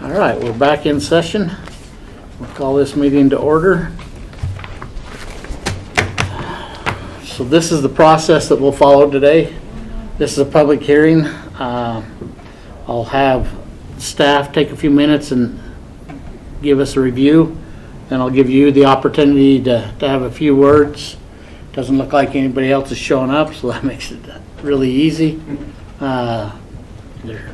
All right, we're back in session. We'll call this meeting to order. So this is the process that we'll follow today. This is a public hearing. I'll have staff take a few minutes and give us a review, and I'll give you the opportunity to have a few words. Doesn't look like anybody else is showing up, so that makes it really easy. There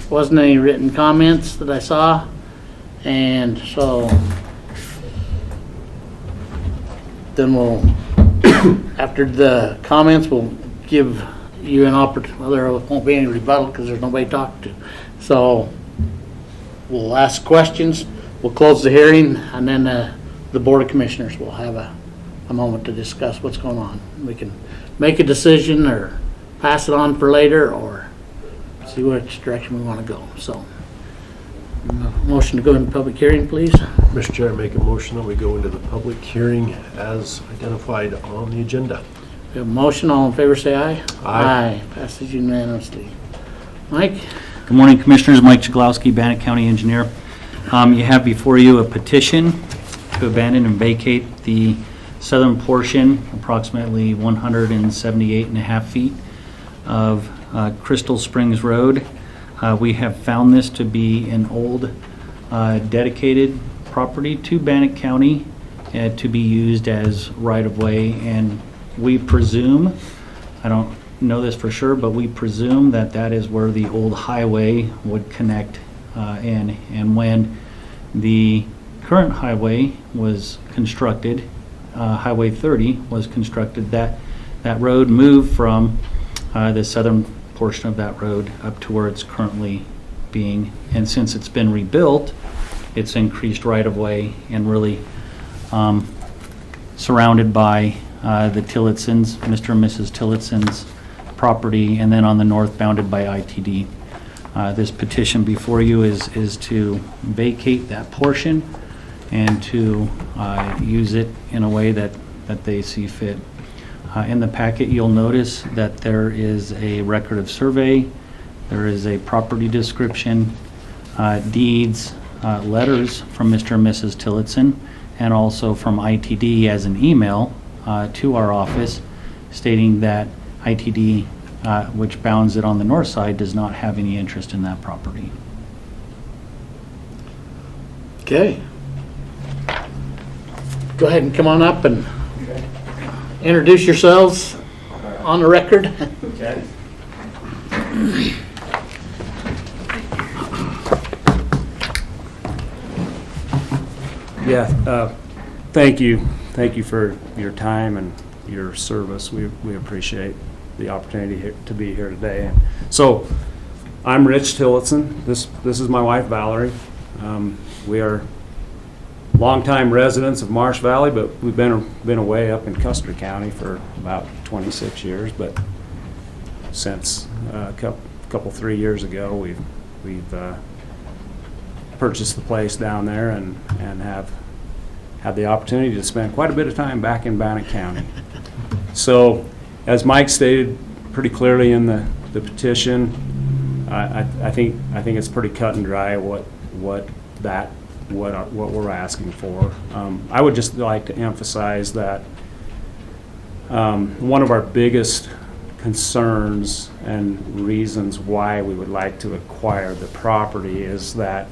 wasn't any written comments that I saw, and so then we'll, after the comments, we'll give you an opportunity. Well, there won't be any rebuttal because there's nobody to talk to. So we'll ask questions, we'll close the hearing, and then the Board of Commissioners will have a moment to discuss what's going on. We can make a decision or pass it on for later or see which direction we want to go. So, motion to go into public hearing, please. Mr. Chair, I make a motion that we go into the public hearing as identified on the agenda. We have a motion. All in favor say aye. Aye. Passes unanimously. Mike? Good morning, Commissioners. Mike Jaglowski, Bannock County Engineer. You have before you a petition to abandon and vacate the southern portion, approximately 178.5 feet of Crystal Springs Road. We have found this to be an old dedicated property to Bannock County to be used as right-of-way, and we presume, I don't know this for sure, but we presume that that is where the old highway would connect in. And when the current highway was constructed, Highway 30 was constructed, that road moved from the southern portion of that road up to where it's currently being. And since it's been rebuilt, it's increased right-of-way and really surrounded by the Tillotsons, Mr. and Mrs. Tillotson's property, and then on the north bounded by ITD. This petition before you is to vacate that portion and to use it in a way that they see fit. In the packet, you'll notice that there is a record of survey, there is a property description, deeds, letters from Mr. and Mrs. Tillotson, and also from ITD as an email to our office stating that ITD, which bounds it on the north side, does not have any interest in that property. Okay. Go ahead and come on up and introduce yourselves on the record. Okay. Yeah, thank you for your time and your service. We appreciate the opportunity to be here today. So, I'm Rich Tillotson. This is my wife Valerie. We are longtime residents of Marsh Valley, but we've been away up in Custer County for about 26 years. But since a couple 3 years ago, we've purchased the place down there and have had the opportunity to spend quite a bit of time back in Bannock County. So, as Mike stated pretty clearly in the petition, I think it's pretty cut and dry what we're asking for. I would just like to emphasize that one of our biggest concerns and reasons why we would like to acquire the property is that,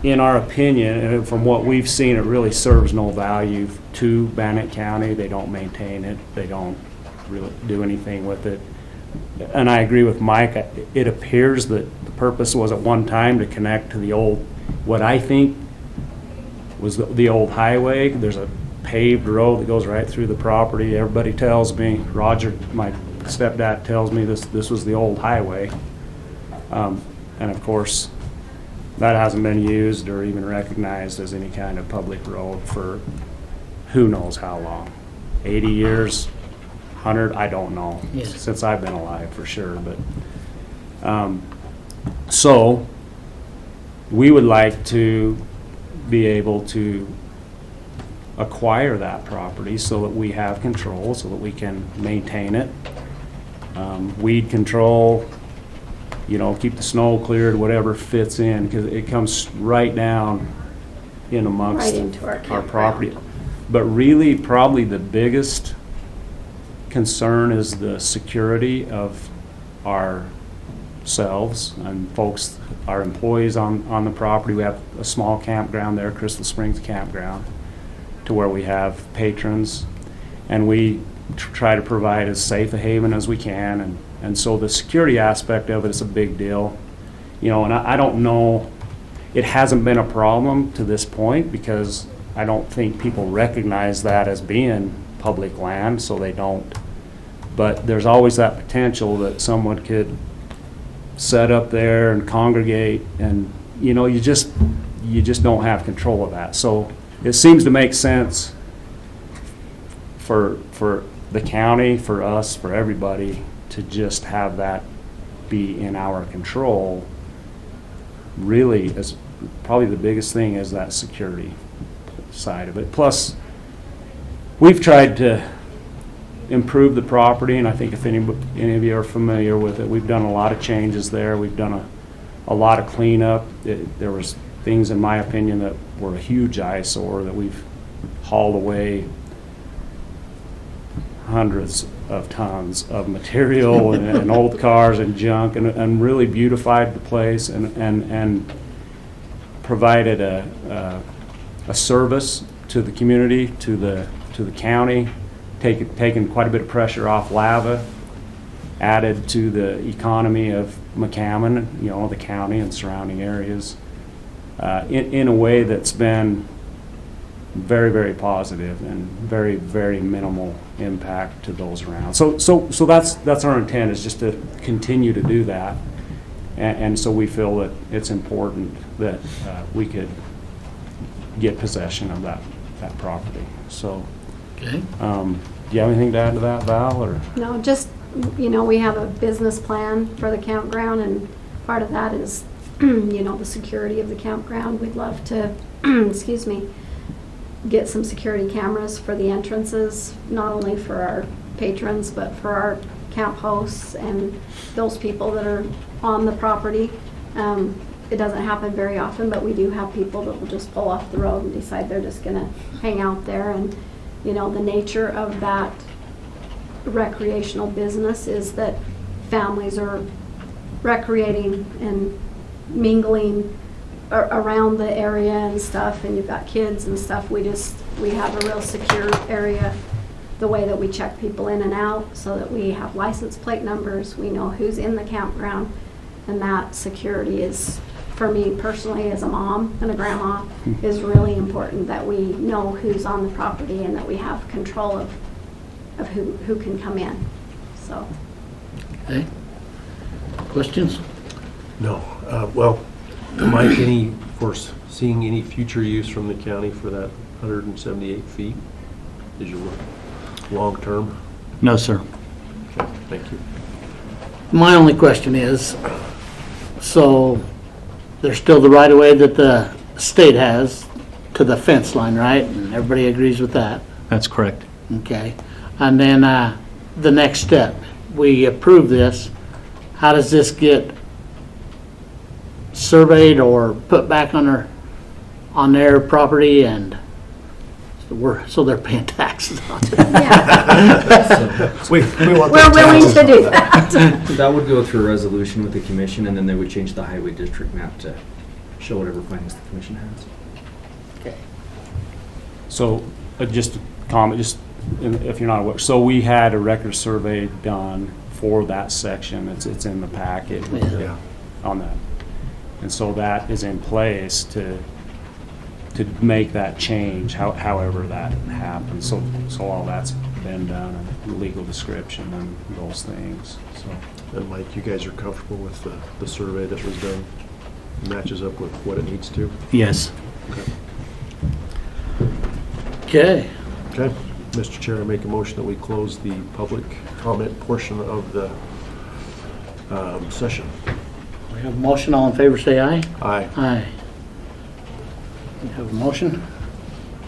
in our opinion, and from what we've seen, it really serves no value to Bannock County. They don't maintain it. They don't really do anything with it. And I agree with Mike. It appears that the purpose was at one time to connect to the old, what I think was the old highway. There's a paved road that goes right through the property. Everybody tells me, Roger, my stepdad, tells me this was the old highway. And of course, that hasn't been used or even recognized as any kind of public road for who knows how long. 80 years, 100, I don't know. Yes. Since I've been alive for sure. But so we would like to be able to acquire that property so that we have control, so that we can maintain it, weed control, keep the snow cleared, whatever fits in, because it comes right down in amongst Right into our campground. property. But really, probably the biggest concern is the security of ourselves and folks, our employees on the property. We have a small campground there, Crystal Springs Campground, to where we have patrons, and we try to provide as safe a haven as we can, and so the security aspect of it is a big deal. And I don't know, it hasn't been a problem to this point because I don't think people recognize that as being public land, so they don't. But there's always that potential that someone could set up there and congregate, and you just don't have control of that. So it seems to make sense for the county, for us, for everybody to just have that be in our control. Really, is probably the biggest thing is that security side of it. Plus, we've tried to improve the property, and I think if any of you are familiar with it, we've done a lot of changes there. We've done a lot of cleanup. There was things, in my opinion, that were a huge eyesore that we've hauled away hundreds of tons of material and old cars and junk, and really beautified the place and provided a service to the community, to the county, taken quite a bit of pressure off lava, added to the economy of McCammon, the county and surrounding areas, in a way that's been very, very positive and very, very minimal impact to those around. So that's our intent, is just to continue to do that, and so we feel that it's important that we could get possession of that property. So, Okay. do you have anything to add to that, Val, or? No, just, we have a business plan for the campground, and part of that is, the security of the campground. We'd love to, excuse me, get some security cameras for the entrances, not only for our patrons, but for our camp hosts and those people that are on the property. It doesn't happen very often, but we do have people that will just pull off the road and decide they're just gonna hang out there. And, the nature of that recreational business is that families are recreating and mingling around the area and stuff, and you've got kids and stuff. We have a real secure area, the way that we check people in and out, so that we have license plate numbers, we know who's in the campground, and that security is, for me personally as a mom and a grandma, is really important, that we know who's on the property and that we have control of who can come in. So. Okay. Questions? No. Well, Mike, foreseeing any future use from the county for that 178 feet? Is your long term? No, sir. Okay, thank you. My only question is, so there's still the right of way that the state has to the fence line, right? And everybody agrees with that? That's correct. Okay. And then the next step, we approve this. How does this get surveyed or put back on their property, and so they're paying taxes on it? Yeah, We want we're that willing taxes. to do that. That would go through a resolution with the commission, and then they would change the highway district map to show whatever findings the commission has. Okay. So, just a comment, if you're not aware, so we had a record survey done for that section. It's in the packet with Yeah. on that. And so that is in place to make that change, however that happens. So all that's been done, and legal description and those things, so. And Mike, you guys are comfortable with the survey that was done? Matches up with what it needs to? Yes. Okay. Okay. Mr. Chair, I make a motion that we close the public comment portion of the session. We have a motion. All in favor, say aye. Aye. Aye. We have a motion.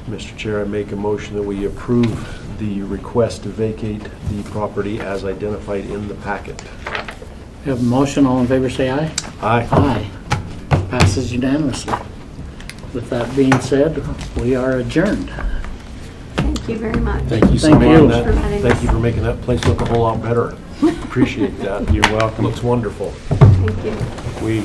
Mr. Chair, I make a motion that we approve the request to vacate the property as identified in the packet. We have a motion, all in favor say aye. Aye. Aye. Passes unanimously. With that being said, we are adjourned. Thank you very much. Thank you so Thank you. much. Thank you. Thank you for making that place look a whole lot better. Appreciate that. You're welcome. Looks wonderful. Thank you. We